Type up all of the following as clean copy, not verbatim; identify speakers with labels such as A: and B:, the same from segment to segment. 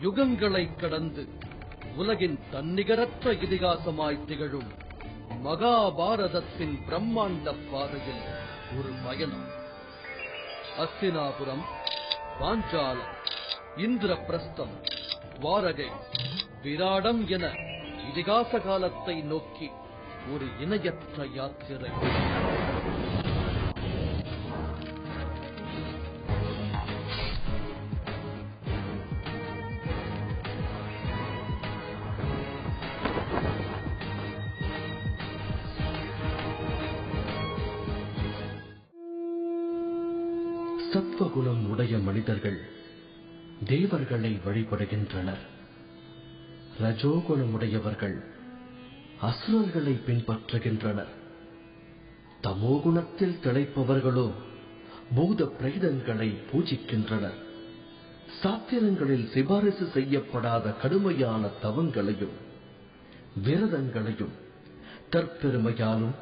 A: யுகங்களை கடந்து உலகின் தன்னிகரற்ற இதிகாசமாய் திகழும் மகாபாரதத்தின் பிரம்மாண்ட பாதையில் ஒரு பயணம். அஸ்தினாபுரம், பாஞ்சாலம், இந்திரபிரஸ்தம், துவாரகை, விராடம் என இதிகாச காலத்தை நோக்கி ஒரு இணையற்ற யாத்திரை. சத்வகுணம் உடைய மனிதர்கள் தேவர்களை வழிபடுகின்றனர். ரஜோகுணமுடையவர்கள் அசுரர்களை பின்பற்றுகின்றனர். தமோகுணத்தில் திளைப்பவர்களோ பூத பிரேதங்களை பூஜிக்கின்றனர். சாத்திரங்களில் சிபாரிசு செய்யப்படாத கடுமையான தவங்களையும் விரதங்களையும் தற்பெருமையாலும்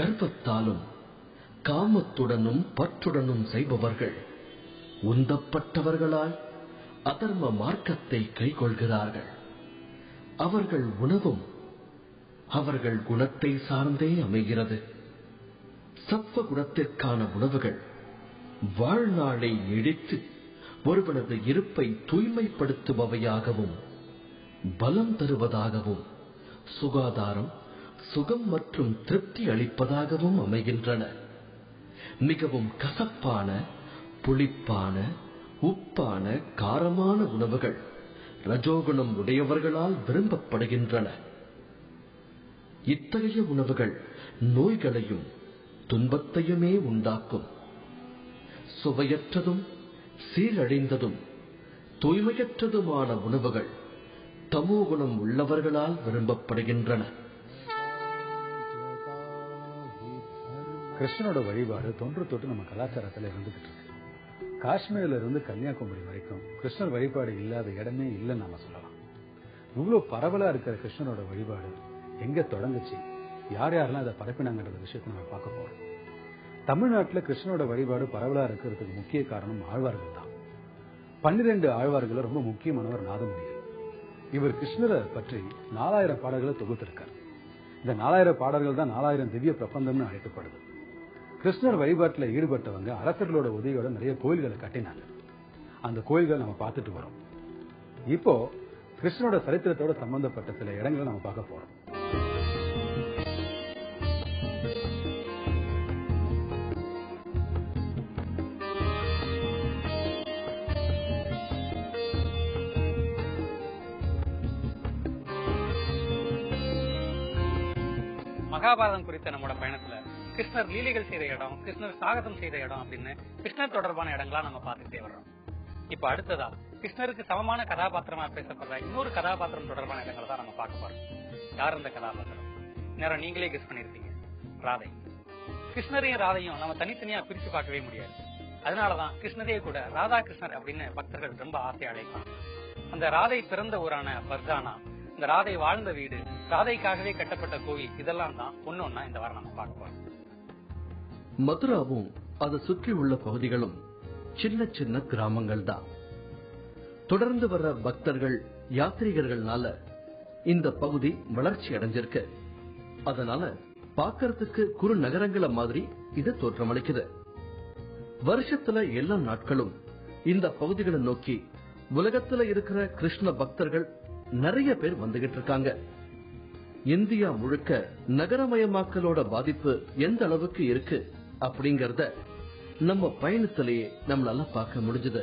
A: கர்வத்தாலும் காமத்துடனும் பற்றுடனும் செய்பவர்கள் உந்தப்பட்டவர்களாய் அதர்ம மார்க்கத்தை கைக்கொள்கிறார்கள். அவர்கள் உணவும் அவர்கள் குணத்தை சார்ந்தே அமைகிறது. சத்வ குணத்திற்கான உணவுகள் வாழ்நாளை நீடித்து ஒருவனது இருப்பை தூய்மைப்படுத்துபவையாகவும் பலம் தருவதாகவும் சுகாதாரம், சுகம் மற்றும் திருப்தி அளிப்பதாகவும் அமைகின்றன. மிகவும் கசப்பான, புளிப்பான, உப்பான, காரமான உணவுகள் ரஜோகுணம் உடையவர்களால் விரும்பப்படுகின்றன. இத்தகைய உணவுகள் நோய்களையும் துன்பத்தையுமே உண்டாக்கும். சுவையற்றதும் சீரழிந்ததும் தூய்மையற்றதுமான உணவுகள் தமோகுணம் உள்ளவர்களால் விரும்பப்படுகின்றன.
B: கிருஷ்ணனோட வழிபாடு தொன்று தொட்டு நம்ம கலாச்சாரத்தில் இருந்துகிட்டு இருக்கு. காஷ்மீர்ல இருந்து கன்னியாகுமரி வரைக்கும் கிருஷ்ணர் வழிபாடு இல்லாத இடமே இல்லைன்னு நாம சொல்லலாம். இவ்வளவு பரவலா இருக்கிற கிருஷ்ணனோட வழிபாடு எங்க தொடங்குச்சு, யார் யாரெல்லாம் அதை பரப்பினாங்கன்ற விஷயத்தை நம்ம பார்க்க போறோம். தமிழ்நாட்டில் கிருஷ்ணனோட வழிபாடு பரவலா இருக்கிறதுக்கு முக்கிய காரணம் ஆழ்வார்கள் தான். 12 ஆழ்வார்கள் ரொம்ப முக்கியமானவர் நாதமுனிகள். இவர் கிருஷ்ணரை பற்றி 4000 பாடல்களை தொகுத்திருக்கார். இந்த 4000 பாடல்கள் தான் 4000 திவ்ய பிரபந்தம்னு அழைக்கப்படுது. கிருஷ்ணர் வழிபாட்டில் ஈடுபட்டவங்க அரசர்களோட உதவியோட நிறைய கோயில்களை கட்டினாங்க. அந்த கோயில்களை நம்ம பார்த்துட்டு வரோம். இப்போ கிருஷ்ணனோட சரித்திரத்தோட சம்பந்தப்பட்ட சில இடங்களை நம்ம பார்க்க போறோம்.
C: மகாபாரதம் குறித்த நம்மளோட பயணத்துல கிருஷ்ணர் லீலைகள் செய்த இடம், கிருஷ்ணர் சாகசம் செய்த இடம் அப்படின்னு கிருஷ்ணர் தொடர்பான இடங்களா நம்ம பார்த்துட்டே வர்றோம். இப்ப அடுத்ததா கிருஷ்ணருக்கு சமமான கதாபாத்திரமா பேசப்படுற இன்னொரு கதாபாத்திரம் தொடர்பான இடங்களை தான் நம்ம பார்க்க போறோம். யார் அந்த கதாபாத்திரம்? நேரம் நீங்களே கெஸ் பண்ணிருப்பீங்க, ராதை. கிருஷ்ணரையும் ராதையும் நம்ம தனித்தனியா பிரிச்சு பார்க்கவே முடியாது. அதனாலதான் கிருஷ்ணரே கூட ராதா கிருஷ்ணர் அப்படின்னு பக்தர்கள் ரொம்ப ஆசை அழைப்பாங்க. அந்த ராதை பிறந்த ஊரான பர்ஜானா, இந்த ராதை வாழ்ந்த வீடு, ராதைக்காகவே கட்டப்பட்ட கோயில், இதெல்லாம் தான் ஒன்னொன்னா இந்த வாரம் நம்ம பார்க்க போறோம்.
A: மதுராவும் அதை சுற்றி உள்ள பகுதிகளும் சின்ன சின்ன கிராமங்கள் தான். தொடர்ந்து வர்ற பக்தர்கள், யாத்திரிகர்கள்னால இந்த பகுதி வளர்ச்சி அடைஞ்சிருக்கு. அதனால பார்க்கறதுக்கு குறு நகரங்கள மாதிரி இது தோற்றமளிக்குது. வருஷத்துல எல்லா நாட்களும் இந்த பகுதிகளை நோக்கி உலகத்துல இருக்கிற கிருஷ்ண பக்தர்கள் நிறைய பேர் வந்துகிட்டு இருக்காங்க. இந்தியா முழுக்க நகரமயமாக்கலோட பாதிப்பு எந்த அளவுக்கு இருக்கு அப்படிங்கறத நம்ம பயணத்திலேயே நம்மளால பார்க்க முடிஞ்சது.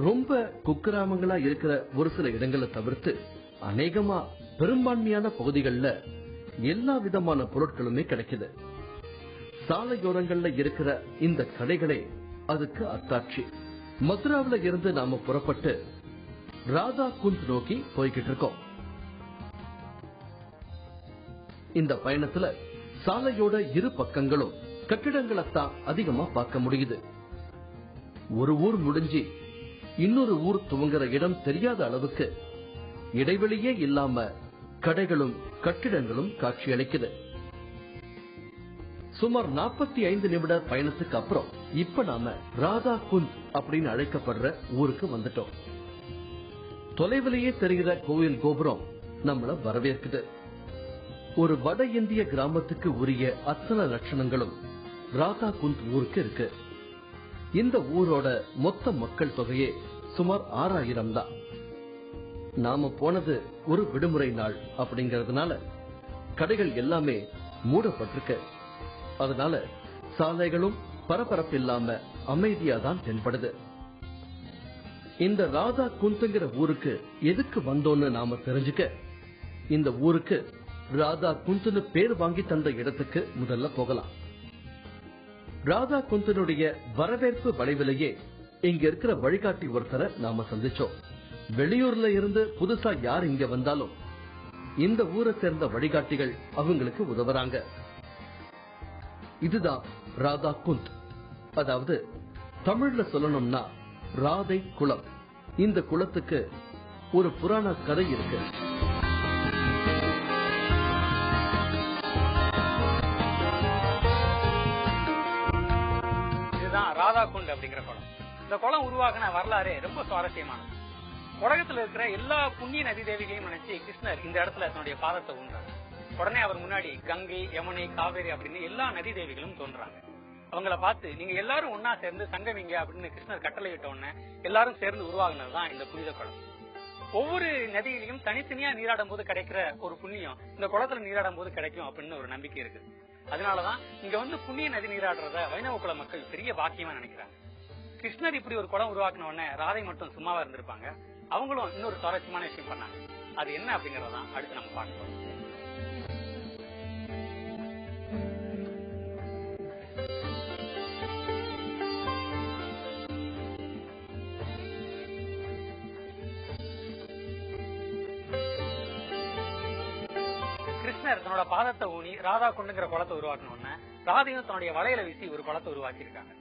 A: ரொம்ப குக்கிராமங்களா இருக்கிற ஒரு சில இடங்களை தவிர்த்து அநேகமா பெரும்பான்மையான பகுதிகளில் எல்லா விதமான பொருட்களுமே கிடைக்குது. சாலையோரங்கள்ல இருக்கிற இந்த கடைகளே அதுக்கு அத்தாட்சி. மதுராவில இருந்து நாம புறப்பட்டு ராதா குந்த் நோக்கி போய்கிட்டு இருக்கோம். இந்த பயணத்துல சாலையோட இரு பக்கங்களும் கட்டிடங்களைத்தான் அதிகமா பார்க்க முடியுது. ஒரு ஊர் முடிஞ்சு இன்னொரு ஊர் துவங்குற இடம் தெரியாத அளவுக்கு இடைவெளியே இல்லாம கடைகளும் கட்டிடங்களும் காட்சியளிக்குது. சுமார் 45 நிமிட பயணத்துக்கு அப்புறம் இப்ப நாம ராதா குந்த் அப்படின்னு அழைக்கப்படுற ஊருக்கு வந்துட்டோம். தொலைவிலேயே தெரிகிற கோயில் கோபுரம் நம்மள வரவேற்குது. ஒரு வட இந்திய கிராமத்துக்கு உரிய அத்தனை லட்சணங்களும் ராதா குந்த் ஊருக்கு இருக்கு. இந்த ஊரோட மொத்த மக்கள் தொகையே சுமார் 6000 தான். நாம போனது ஒரு விடுமுறை நாள் அப்படிங்கறதுனால கடைகள் எல்லாமே மூடப்பட்டிருக்கு. அதனால சாலைகளும் பரபரப்பில்லாம அமைதியா தான் தென்படுது. இந்த ராதா குந்துங்கிற ஊருக்கு எதுக்கு வந்தோன்னு நாம தெரிஞ்சுக்க, இந்த ஊருக்கு ராதா குந்துன்னு பேர் வாங்கி தந்த இடத்துக்கு முதல்ல போகலாம். ராதா குந்தனுடைய வரவேற்பு வளைவிலேயே இங்க இருக்கிற வழிகாட்டி ஒருத்தரை நாம சந்திச்சோம். வெளியூர்ல இருந்து புதுசா யார் இங்க வந்தாலும் இந்த ஊரை சேர்ந்த வழிகாட்டிகள் அவங்களுக்கு உதவுறாங்க. இதுதான் ராதா குந்த், அதாவது தமிழ்ல சொல்லணும்னா ராதை குளம். இந்த குளத்துக்கு ஒரு புராண கதை இருக்கு.
C: இதுதான் ராதா குண்ட் அப்படிங்கிற குளம். இந்த குளம் உருவாகின வரலாறு ரொம்ப சுவாரஸ்யமானது. உலகத்துல இருக்கிற எல்லா புண்ணிய நதி தேவிகளையும் நினைச்சு கிருஷ்ணர் இந்த இடத்துல தன்னுடைய பாதத்தை ஊன்றார். உடனே அவர் முன்னாடி கங்கை, யமுனை, காவேரி அப்படின்னு எல்லா நதி தேவிகளும் தோன்றாங்க. அவங்கள பார்த்து நீங்க எல்லாரும் ஒன்னா சேர்ந்து சங்கமிங்க அப்படின்னு கிருஷ்ணர் கட்டளையிட்ட உடனே எல்லாரும் சேர்ந்து உருவாகினதுதான் இந்த புனித குளம். ஒவ்வொரு நதியிலையும் தனித்தனியா நீராடும் போது கிடைக்கிற ஒரு புண்ணியம் இந்த குளத்துல நீராடும் போது கிடைக்கும் அப்படின்னு ஒரு நம்பிக்கை இருக்கு. அதனாலதான் இங்க வந்து புண்ணிய நதி நீராடுறத வைணவ குல மக்கள் பெரிய பாக்கியமா நினைக்கிறாங்க. கிருஷ்ணர் இப்படி ஒரு குளம் உருவாக்கின உடனே ராதை மட்டும் சும்மாவா இருந்திருப்பாங்க. அவங்களும் இன்னொரு சுவாரஸ்யமான விஷயம் பண்ணாங்க. அது என்ன அப்படிங்கறதான் அடுத்து நம்ம பார்க்கலாம். கிருஷ்ணர் தன்னோட பாதத்தை ஊனி ராதா குண்டுங்கிற குளத்தை உருவாக்கணும்னு ராதையும் தன்னுடைய வளையல வீசி ஒரு குளத்தை உருவாக்கி இருக்காங்க.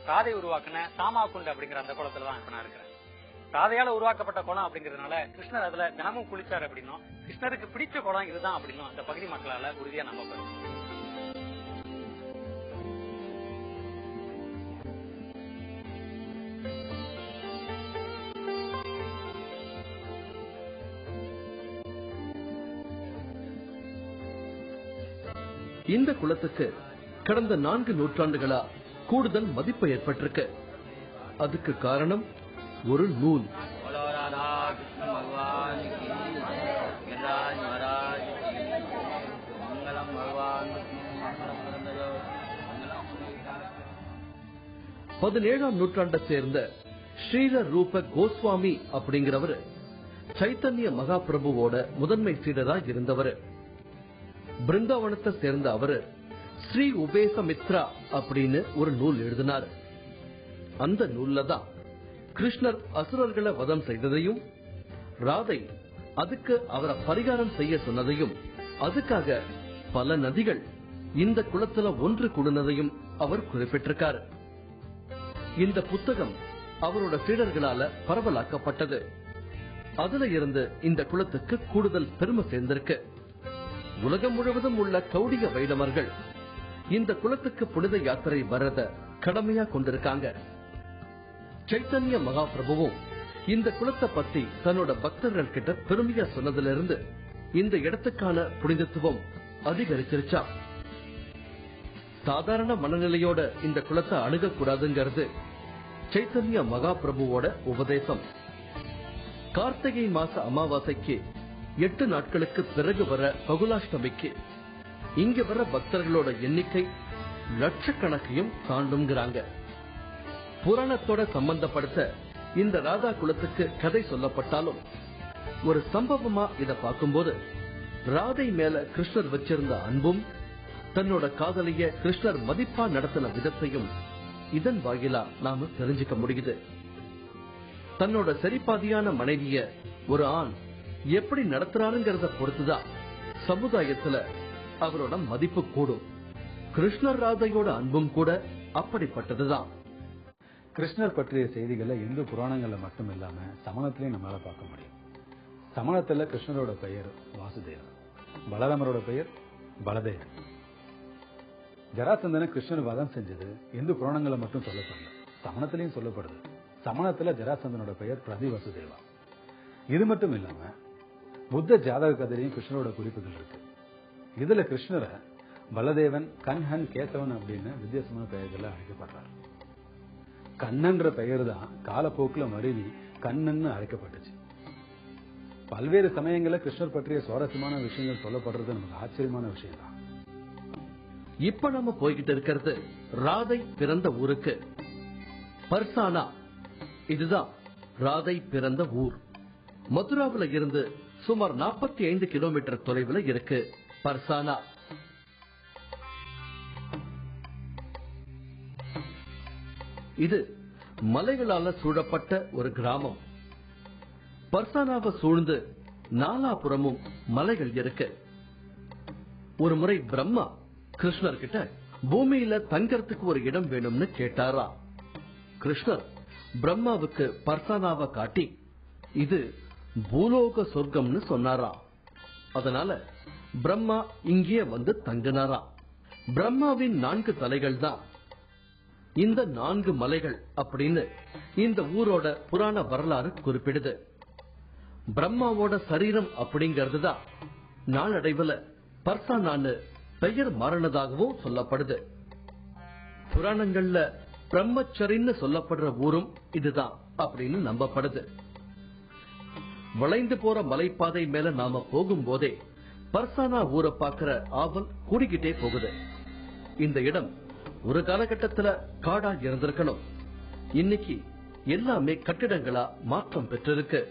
C: ராதை உருவாக்குன சாமா குண்டு அப்படிங்கிற அந்த குளத்துலதான் இப்ப நான் இருக்கிறேன். ராதையால உருவாக்கப்பட்ட குளம் அப்படிங்கறதுனால கிருஷ்ணர் அதுல தினமும் குளிச்சார் அப்படின்னும், கிருஷ்ணருக்கு பிடிச்ச குளம் இதுதான் அப்படின்னும் அந்த பகுதி மக்களால உறுதியா நம்பப்படுது.
A: இந்த குளத்துக்கு கடந்த 4 நூற்றாண்டுகளா கூடுதல் மதிப்பு ஏற்பட்டிருக்கு. அதுக்கு காரணம் ஒரு நூல். பதினேழாம் நூற்றாண்டை சேர்ந்த ஸ்ரீல ரூப கோஸ்வாமி அப்படிங்கிறவரு சைத்தன்ய மகாபிரபுவோட முதன்மை சீடரா இருந்தவர். பிருந்தாவனத்தை சேர்ந்த அவரு ஸ்ரீ உபேசமித்ரா அப்படின்னு ஒரு நூல் எழுதினார். அந்த நூல்ல தான் கிருஷ்ணர் அசுரர்களை வதம் செய்ததையும், ராதை அதுக்கு அவரை பரிகாரம் செய்ய சொன்னதையும், அதுக்காக பல நதிகள் இந்த குளத்துல ஒன்று கூடினதையும் அவர் குறிப்பிட்டிருக்காரு. இந்த புத்தகம் அவரோட சீடர்களால பரவலாக்கப்பட்டது. அதுல இருந்து இந்த குளத்துக்கு கூடுதல் பெருமை சேர்ந்திருக்கு. உலகம் முழுவதும் உள்ள கௌடிக வைணவர்கள் இந்த குளத்துக்கு புனித யாத்திரை வர்றத கடமையா கொண்டிருக்காங்க. சைத்தன்ய மகாபிரபுவும் இந்த குளத்தை பத்தி தன்னோட பக்தர்கள் கிட்ட பெருமையா சொன்னதிலிருந்து இந்த இடத்துக்கான புனிதத்துவம் அதிகரிச்சிருச்சா. சாதாரண மனநிலையோட இந்த குளத்தை அணுகக்கூடாதுங்கிறது சைத்தன்ய மகாபிரபுவோட உபதேசம். கார்த்திகை மாச அமாவாசைக்கு 8 நாட்களுக்கு பிறகு வர பகுலாஷ்டமிக்கு இங்க வர பக்தர்களோட எண்ணிக்கை லட்சக்கணக்கையும் தாண்டுங்கிறாங்க. புராணத்தோட சம்பந்தப்படுத்த இந்த ராதா குலத்துக்கு கதை சொல்லப்பட்டாலும் ஒரு சம்பவமா இத பார்க்கும்போது ராதை மேல கிருஷ்ணர் வச்சிருந்த அன்பும், தன்னோட காதலிய கிருஷ்ணர் மதிப்பா நடத்தின விதத்தையும் இதன் வாயிலா நாம தெரிஞ்சுக்க முடியுது. தன்னோட சரிபாதியான மனைவிய ஒரு ஆண் எப்படி நடத்துறாருங்கிறத பொறுத்துதான் சமுதாயத்துல அவரோட மதிப்பு கூடும். கிருஷ்ணர் ராதையோட அன்பும் கூட அப்படிப்பட்டதுதான்.
B: கிருஷ்ணர் பற்றிய செய்திகளை இந்து புராணங்கள்ல மட்டும் இல்லாம சமணத்திலையும் நம்மளால பார்க்க முடியும். சமணத்துல கிருஷ்ணரோட பெயர் வாசுதேவன், பலராமரோட பெயர் பலதேவன். ஜராசந்தனை கிருஷ்ணர் வதம் செஞ்சது இந்து புராணங்களை மட்டும் சொல்லப்படல, சமணத்திலையும் சொல்லப்படுது. சமணத்துல ஜராசந்தனோட பெயர் பிரதிவசுதேவா. இது மட்டும் இல்லாம புத்த ஜாதக கதையிலையும் கிருஷ்ணரோட குறிப்புகள் இருக்கு. இதுல கிருஷ்ணரை பலதேவன், கன்ஹன், கேசவன் அப்படின்னு வித்தியாசமான பெயர்கள் அழைக்கப்படுறாரு. கண்ணன்ற பெயர் தான் காலப்போக்கில் மருவி கண்ணன் அழைக்கப்பட்டுச்சு. பல்வேறு சமயங்களில் கிருஷ்ணர் பற்றிய சுவாரஸ்யமான விஷயங்கள் சொல்லப்படுறது நமக்கு ஆச்சரியமான விஷயம் தான்.
A: இப்ப நம்ம போய்கிட்டு இருக்கிறது ராதை பிறந்த ஊருக்கு. பர்சானா, இதுதான் ராதை பிறந்த ஊர். மதுராவில் இருந்து சுமார் 45 கிலோமீட்டர் தொலைவில் இருக்கு பர்சானா. இது மலைகளால சூழப்பட்ட ஒரு கிராமம். பர்சானாவை சூழ்ந்து நாலாபுறமும் மலைகள் இருக்கு. ஒரு முறை பிரம்மா கிருஷ்ணர் கிட்ட பூமியில தங்கறதுக்கு ஒரு இடம் வேணும்னு கேட்டாரா. கிருஷ்ணர் பிரம்மாவுக்கு பர்சானாவை காட்டி இது பூலோக சொர்க்கம்னு சொன்னாரா. அதனால பிரம்மா இங்கே வந்து தங்கினாரா. பிரம்மாவின் 4 தலைகள் தான் இந்த 4 மலைகள் அப்படின்னு இந்த ஊரோட புராண வரலாறு குறிப்பிடுது. பிரம்மாவோட சரீரம் அப்படிங்கிறது தான் நாளடைவுல பர்சானான்னு பெயர் மாறினதாகவும் சொல்லப்படுது. புராணங்கள்ல பிரம்மச்சரின்னு சொல்லப்படுற ஊரும் இதுதான் அப்படின்னு நம்பப்படுது. வளைந்து போற மலைப்பாதை மேல நாம போகும்போதே பர்சானா ஊரை பார்க்கிற ஆவல் கூடிக்கிட்டே போகுது. இந்த இடம் ஒரு காலகட்டத்துல காடா இருந்திருக்கணும். இன்னைக்கு எல்லாமே கட்டிடங்களா மாற்றம் பெற்றிருக்கு.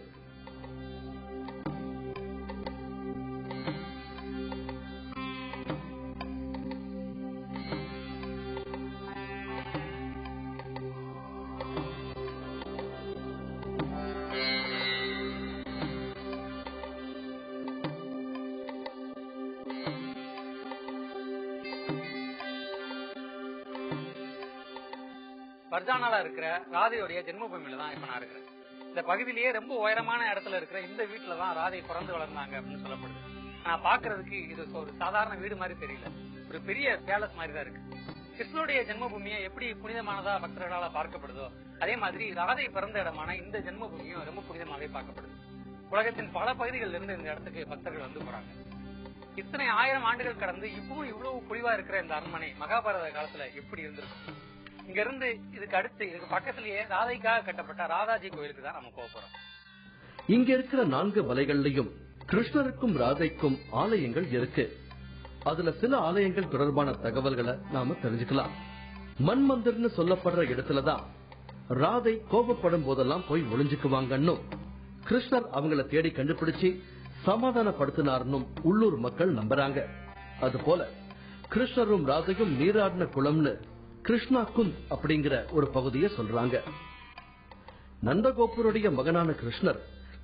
C: பர்சானால இருக்கிற ராதையுடைய ஜென்மபூமியில தான் இப்ப நான் இருக்கிறேன். இந்த பகுதியிலேயே ரொம்ப உயரமான இடத்துல இருக்கிற இந்த வீட்டுலதான் ராதை பிறந்து வளர்ந்தாங்க அப்படின்னு சொல்லப்படுது. நான் பாக்குறதுக்கு இது ஒரு சாதாரண வீடு மாதிரி தெரியல, ஒரு பெரிய பேலஸ் மாதிரி தான் இருக்கு. கிருஷ்ணனுடைய ஜென்மபூமியை எப்படி புனிதமானதா பக்தர்களால பார்க்கப்படுதோ அதே மாதிரி ராதை பிறந்த இடமான இந்த ஜென்மபூமியும் ரொம்ப புனிதமாவே பார்க்கப்படுது. உலகத்தின் பல பகுதிகளில் இருந்து இந்த இடத்துக்கு பக்தர்கள் வந்து போறாங்க. இத்தனை 1000 ஆண்டுகள் கடந்து இப்பவும் இவ்வளவு பொலிவா இருக்கிற இந்த அரண்மனை மகாபாரத காலத்துல எப்படி இருந்திருக்கும். இங்க இருந்து இதுக்கு அடுத்து இதுக்கு பக்கத்திலேயே ராதைக்காக கட்டப்பட்ட ராதாஜி கோயிலுக்கு தான் நம்ம போக போறோம்.
A: இங்க இருக்கிற 4 மலைகள்லயும் கிருஷ்ணருக்கும் ராதைக்கும் ஆலயங்கள் இருக்கு. அதுல சில ஆலயங்கள் தொடர்பான தகவல்களை நாம தெரிஞ்சுக்கலாம். மன்மந்திர்னு சொல்லப்படுற இடத்துலதான் ராதை கோபப்படும் போதெல்லாம் போய் ஒளிஞ்சுக்குவாங்கன்னு கிருஷ்ணர் அவங்கள தேடி கண்டுபிடிச்சு சமாதானப்படுத்தினார்னு உள்ளூர் மக்கள் நம்புறாங்க. அதுபோல கிருஷ்ணரும் ராதையும் நீராடின குளம்னு கிருஷ்ணா குந்த் அப்படிங்கிற ஒரு பகுதியை சொல்றாங்க. நந்தகோபுருடைய மகனான கிருஷ்ணர்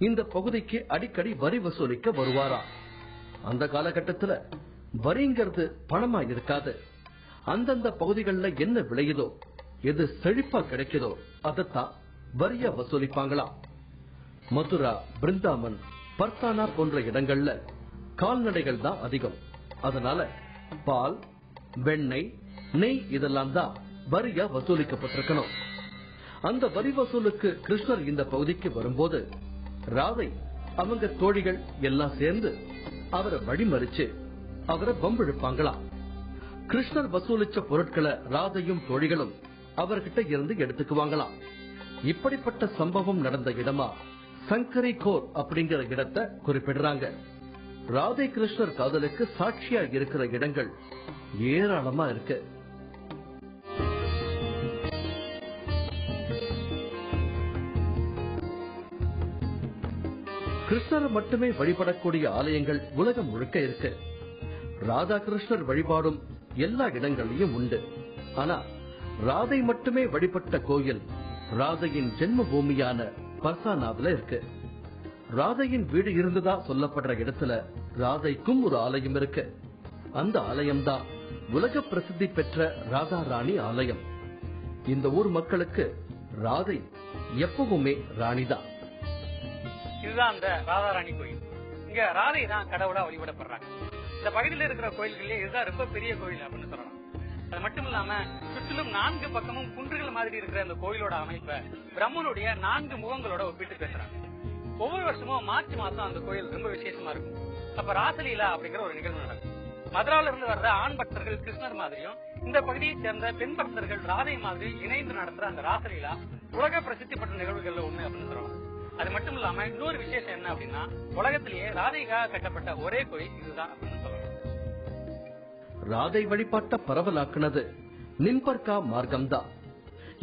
A: இந்த பகுதிக்கு அடிக்கடி வரி வசூலிக்க வருவாரா. அந்த காலகட்டத்துல வரிங்கிறது பணமா இருக்காது. அந்தந்த பகுதிகளில் என்ன விளையுதோ, எது செழிப்பா கிடைக்குதோ அதைத்தான் வரியா வசூலிப்பாங்களாம். மதுரா, பிருந்தாவன், பர்சானா போன்ற இடங்கள்ல கால்நடைகள் தான் அதிகம். அதனால பால், வெண்ணெய், நெய் இதெல்லாம் தான் வரியா வசூலிக்கப்பட்டிருக்கணும். அந்த வரி வசூலுக்கு கிருஷ்ணர் இந்த பகுதிக்கு வரும்போது ராதை அவங்க தோழிகள் எல்லாம் சேர்ந்து அவரை வழிமறிச்சு அவரை பம்பிழுப்பாங்களாம். கிருஷ்ணர் வசூலிச்ச பொருட்களை ராதையும் தோழிகளும் அவர்கிட்ட இருந்து எடுத்துக்குவாங்களாம். இப்படிப்பட்ட சம்பவம் நடந்த இடமா சங்கரி கோர் அப்படிங்கிற இடத்தை குறிப்பிடுறாங்க. ராதை கிருஷ்ணர் காதலுக்கு சாட்சியா இருக்கிற இடங்கள் ஏராளமா இருக்கு. கிருஷ்ணரை மட்டுமே வழிபடக்கூடிய ஆலயங்கள் உலகம் முழுக்க இருக்கு. ராதா கிருஷ்ணர் வழிபாடும் எல்லா இடங்களிலும் உண்டு. ஆனா ராதை மட்டுமே வழிபட்ட கோயில் ராதையின் ஜென்ம பூமியான பர்சானாவில் இருக்கு. ராதையின் வீடு இருந்ததா சொல்லப்படுற இடத்துல ராதைக்கும் ஒரு ஆலயம் இருக்கு. அந்த ஆலயம் தான் உலக பிரசித்தி பெற்ற ராதா ராணி ஆலயம். இந்த ஊர் மக்களுக்கு ராதை எப்பவுமே ராணிதான்.
C: இதுதான் அந்த ராதாராணி கோயில். இங்க ராதை தான் கடவுளா வழிபடப்படுறாங்க. இந்த பகுதியில் இருக்கிற கோயில்களே இதுதான் ரொம்ப பெரிய கோயில் அப்படின்னு சொல்லலாம். அது மட்டும் இல்லாம சுற்றிலும் 4 பக்கமும் குன்றுகள் மாதிரி இருக்கிற அந்த கோயிலோட அமைப்பை பிரம்மனுடைய 4 முகங்களோட ஒப்பிட்டு பேசுறாங்க. ஒவ்வொரு வருஷமும் மார்ச் மாசம் அந்த கோயில் ரொம்ப விசேஷமா இருக்கும். அப்ப ராசலீலா அப்படிங்கிற ஒரு நிகழ்வு நடக்கும். மதுரால இருந்து வர்ற ஆண் பக்தர்கள் கிருஷ்ணர் மாதிரியும் இந்த பகுதியை சேர்ந்த பெண் பக்தர்கள் ராதை மாதிரி இணைந்து நடத்துற அந்த ராசலீலா உலக பிரசித்தி பெற்ற நிகழ்வுகள்ல ஒண்ணு அப்படின்னு சொல்லலாம். அது மட்டும் இல்லாம இன்னொரு விசேஷம் என்ன அப்படின்னா, உலகத்திலேயே ராதைக்காக கட்டப்பட்ட ஒரே கோயில் இதுதான் அப்படின்னு சொல்லலாம்.
A: ராதை வழிபாட்ட பரவலாக்குனது நிம்பர்கா மார்க்கம்தான்.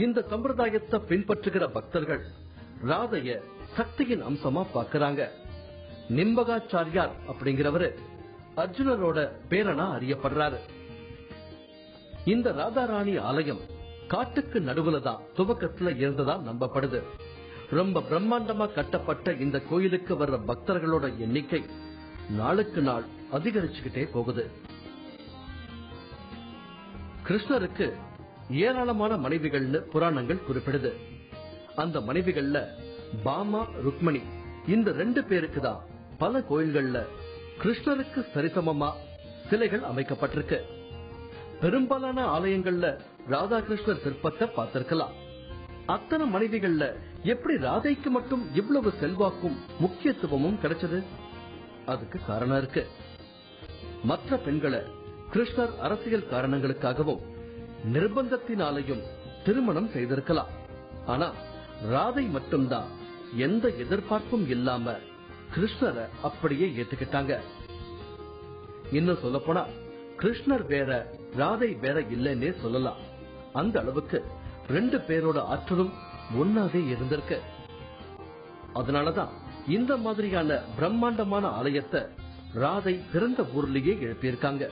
A: இந்த சம்பிரதாயத்தை பின்பற்றுகிற பக்தர்கள் ராதைய சக்தியின் அம்சமா பாக்குறாங்க. நிம்பகாச்சாரியார் அப்படிங்கிறவரு அர்ஜுனரோட பேரனா அறியப்படுறாரு. இந்த ராதாராணி ஆலயம் காட்டுக்கு நடுவுல தான் துவக்கத்துல இருந்ததா நம்பப்படுது. ரொம்ப பிரம்மாண்டமா கட்டப்பட்ட இந்த கோயிலுக்கு வர்ற பக்தர்களோட எண்ணிக்கை நாளுக்கு நாள் அதிகரிச்சுக்கிட்டே போகுது. கிருஷ்ணருக்கு ஏராளமான மனைவிகள்னு புராணங்கள் குறிப்பிடுது. அந்த மனைவிகள்ல பாமா, ருக்மணி இந்த 2 பேருக்கு தான் பல கோயில்கள்ல கிருஷ்ணருக்கு சரிசமமா சிலைகள் அமைக்கப்பட்டிருக்கு. பெரும்பாலான ஆலயங்கள்ல ராதாகிருஷ்ணர் சிற்பத்தை பார்த்திருக்கலாம். அத்தனை மனைவிகள்ல எப்படி ராதைக்கு மட்டும் இவ்வளவு செல்வாக்கும் முக்கியத்துவமும் கிடைச்சது? அதுக்கு காரணம் இருக்கு. மற்ற பெண்களை கிருஷ்ணர் அரசியல் காரணங்களுக்காகவும் நிர்பந்தத்தினாலையும் திருமணம் செய்திருக்கலாம். ஆனா ராதை மட்டும்தான் எந்த எதிர்பார்ப்பும் இல்லாம கிருஷ்ணரை அப்படியே ஏத்துக்கிட்டாங்க. இன்னும் சொல்ல போனா கிருஷ்ணர் வேற ராதை வேற இல்லைன்னே சொல்லலாம். அந்த அளவுக்கு 2 பேரோட ஆற்றலும் ஒன்னாவே இருந்திருக்கு. அதனாலதான் இந்த மாதிரியான பிரம்மாண்டமான ஆலயத்தை ராதை பிறந்த ஊர்லயே எழுப்பியிருக்காங்க.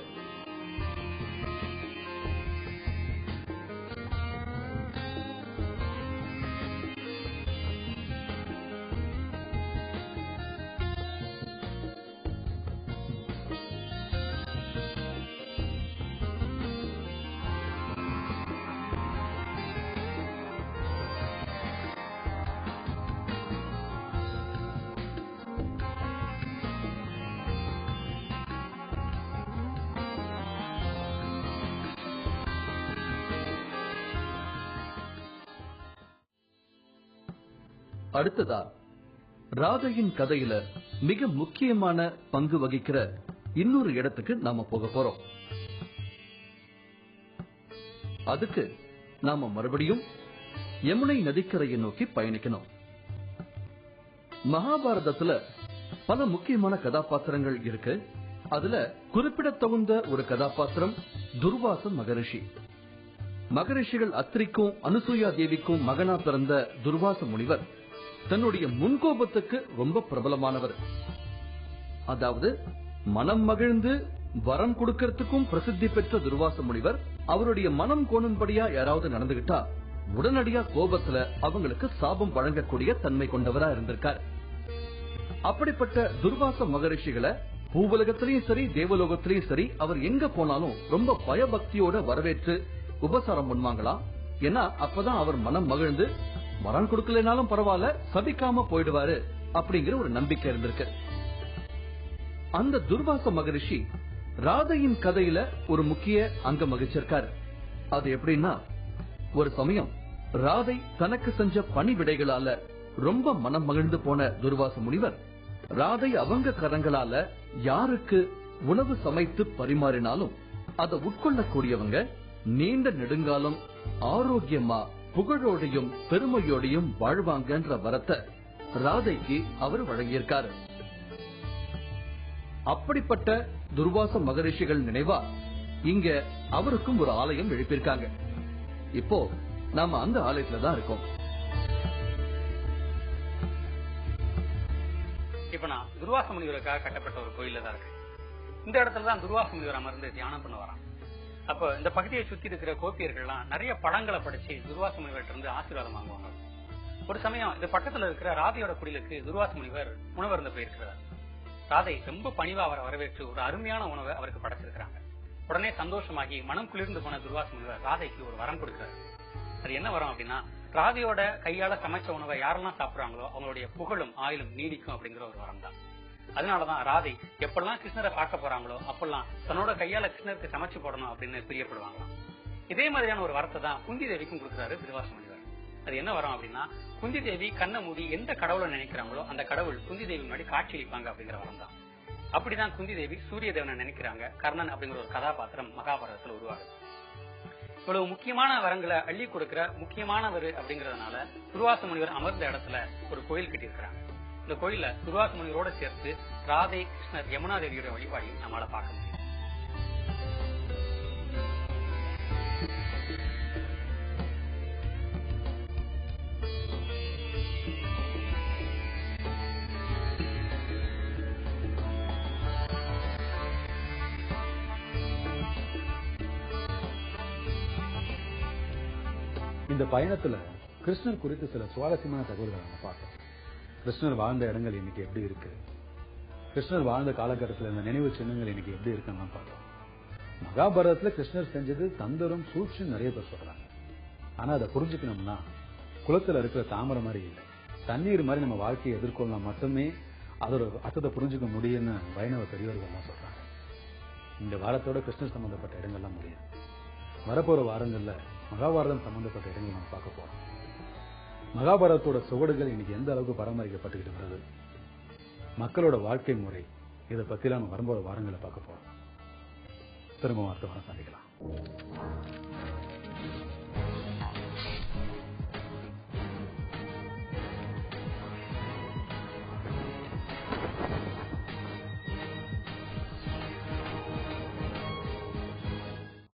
A: அடுத்ததா ராதையின் கதையில மிக முக்கியமான பங்கு வகிக்கிற இன்னொரு இடத்துக்கு நாம போக போறோம். அதுக்கு நாம மறுபடியும் யமுனை நதிக்கரையை நோக்கி பயணிக்கணும். மகாபாரதத்துல பல முக்கியமான கதாபாத்திரங்கள் இருக்கு. அதுல குறிப்பிடத்தகுந்த ஒரு கதாபாத்திரம் துர்வாச மகரிஷி. மகரிஷிகள் அத்ரிக்கும் அனுசூயா தேவிக்கும் மகனா பிறந்த துர்வாச முனிவர் தன்னுடைய முன்கோபத்துக்கு ரொம்ப பிரபலமானவர். அதாவது மனம் மகிழ்ந்து வரம் கொடுக்கறதுக்கும் பிரசித்தி பெற்ற துர்வாச முனிவர் அவருடைய மனம் கோணும்படியா யாராவது நடந்துகிட்டா உடனடியா கோபத்துல அவங்களுக்கு சாபம் வழங்கக்கூடிய தன்மை கொண்டவரா இருந்திருக்கார். அப்படிப்பட்ட துர்வாச மகரிஷிகளை பூவுலகத்திலையும் சரி தேவலோகத்திலையும் சரி அவர் எங்க போனாலும் ரொம்ப பயபக்தியோட வரவேற்று உபசாரம் பண்ணுவாங்களாம். ஏன்னா அப்பதான் அவர் மனம் மகிழ்ந்து வரம் கொடுக்கலனாலும் பரவாயில்ல சபிக்காம போயிடுவாரு அப்படிங்கிற ஒரு நம்பிக்கை இருந்திருக்கு. அந்த துர்வாச மகரிஷி ராதையின் கதையில ஒரு முக்கிய அங்கம் வகிச்சிருக்காரு. அது எப்படின்னா, ஒரு சமயம் ராதை தனக்கு செஞ்ச பணி விடைகளால ரொம்ப மனம் மகிழ்ந்து போன துர்வாச முனிவர் ராதை அவங்க கரங்களால யாருக்கு உணவு சமைத்து பரிமாறினாலும் அதை உட்கொள்ளக்கூடியவங்க நீண்ட நெடுங்காலம் ஆரோக்கியமா புகழோடையும் பெருமையோடையும் வாழ்வாங்கன்ற வரத்தை ராதைக்கு அவர் வழங்கியிருக்காரு. அப்படிப்பட்ட துர்வாச மகரிஷிகள் நினைவா இங்க அவருக்கும் ஒரு ஆலயம் எழுப்பியிருக்காங்க. இப்போ நாம அந்த ஆலயத்துல தான் இருக்கோம்.
C: இப்ப நான் துர்வாச முனிவருக்காக கட்டப்பட்ட ஒரு கோயில தான் இருக்கு. இந்த இடத்துல தான் துர்வாச முனிவர் அமர்ந்து தியானம் பண்ண வரான். அப்ப இந்த பகுதியை சுத்தி இருக்கிற கோபியர்கள்லாம் நிறைய படங்களை படிச்சு துர்வாச முனிவர்கிட்ட இருந்து ஆசீர்வாதம் வாங்குவாங்க. ஒரு சமயம் இது பக்கத்துல இருக்கிற ராதையோட குடிலுக்கு துர்வாச முனிவர் உணவருந்த போயிருக்கிறார். ராதை ரொம்ப பணிவா அவரை வரவேற்று ஒரு அருமையான உணவை அவருக்கு படைச்சிருக்கிறாங்க. உடனே சந்தோஷமாகி மனம் குளிர்ந்து போன துர்வாச முனிவர் ராதைக்கு ஒரு வரம் கொடுக்கிறாரு. அது என்ன வரம் அப்படின்னா, ராதையோட கையால சமைச்ச உணவை யாரெல்லாம் சாப்பிடுறாங்களோ அவங்களுடைய புகழும் ஆயுளும் நீடிக்கும் அப்படிங்கிற ஒரு வரம் தான். அதனாலதான் ராதை எப்பெல்லாம் கிருஷ்ணரை பார்க்க போறாங்களோ அப்பெல்லாம் தன்னோட கையால கிருஷ்ணருக்கு சமைச்சு போடணும் அப்படின்னு பிரியப்படுவாங்களாம். இதே மாதிரியான ஒரு வரத்தை தான் குந்தி தேவிக்கும் கொடுக்கிறாரு துர்வாச முனிவர். அது என்ன வரும் அப்படின்னா, குந்தி தேவி கண்ணை மூடி எந்த கடவுளை நினைக்கிறாங்களோ அந்த கடவுள் குந்தி தேவி முன்னாடி காட்சியளிப்பாங்க அப்படிங்கிற வரம் தான். அப்படிதான் குந்தி தேவி சூரிய தேவனை நினைக்கிறாங்க. கர்ணன் அப்படிங்கிற ஒரு கதாபாத்திரம் மகாபாரதத்துல உருவாகுது. இவ்வளவு முக்கியமான வரங்களை அள்ளி கொடுக்கிற முக்கியமானவர் அப்படிங்கறதுனால துர்வாச முனிவர் அமர்ந்த இடத்துல ஒரு கோயில் கட்டியிருக்கிறாங்க. இந்த கோயில துர்வாச முனிவரோட சேர்த்து ராதை, கிருஷ்ணர், யமுனா தேவியோட வழிபாடையும் நம்மளால பார்க்க முடியும்.
B: இந்த பயணத்துல கிருஷ்ணர் குறித்து சில சுவாரஸ்யமான தகவல்களை நம்ம பார்த்தோம். கிருஷ்ணர் வாழ்ந்த இடங்கள் இன்னைக்கு எப்படி இருக்கு, கிருஷ்ணர் வாழ்ந்த காலகட்டத்தில் இந்த நினைவு சின்னங்கள் இன்னைக்கு எப்படி இருக்குன்னு பார்த்தோம். மகாபாரதத்துல கிருஷ்ணர் செஞ்சது தந்திரம், சூழ்ச்சி நிறைய பேர் சொல்றாங்க. ஆனா அதை புரிஞ்சுக்கணும்னா குளத்துல இருக்கிற தாமரை மாதிரி இல்லை, தண்ணீர் மாதிரி நம்ம வாழ்க்கையை எதிர்கொள்ளலாம் மட்டுமே அதோட அர்த்தத்தை புரிஞ்சுக்க முடியும்னு வைணவ பெரியவர்கள் எல்லாம் சொல்றாங்க. இந்த வாரத்தோட கிருஷ்ணர் சம்பந்தப்பட்ட இடங்கள்லாம் முடியும். வரப்போற வாரங்கள்ல மகாபாரதம் சம்பந்தப்பட்ட இடங்கள் நம்ம பார்க்க போறோம். மகாபாரதத்தோட சுவடுகள் இன்னைக்கு எந்த அளவுக்கு பராமரிக்கப்பட்டுக்கிட்டு வருது, மக்களோட வாழ்க்கை முறை, இதை பத்தி நம்ம வரும்போது வாரங்களை பார்க்க போறோம். திரும்ப அடுத்த வாரம் சந்திக்கலாம்.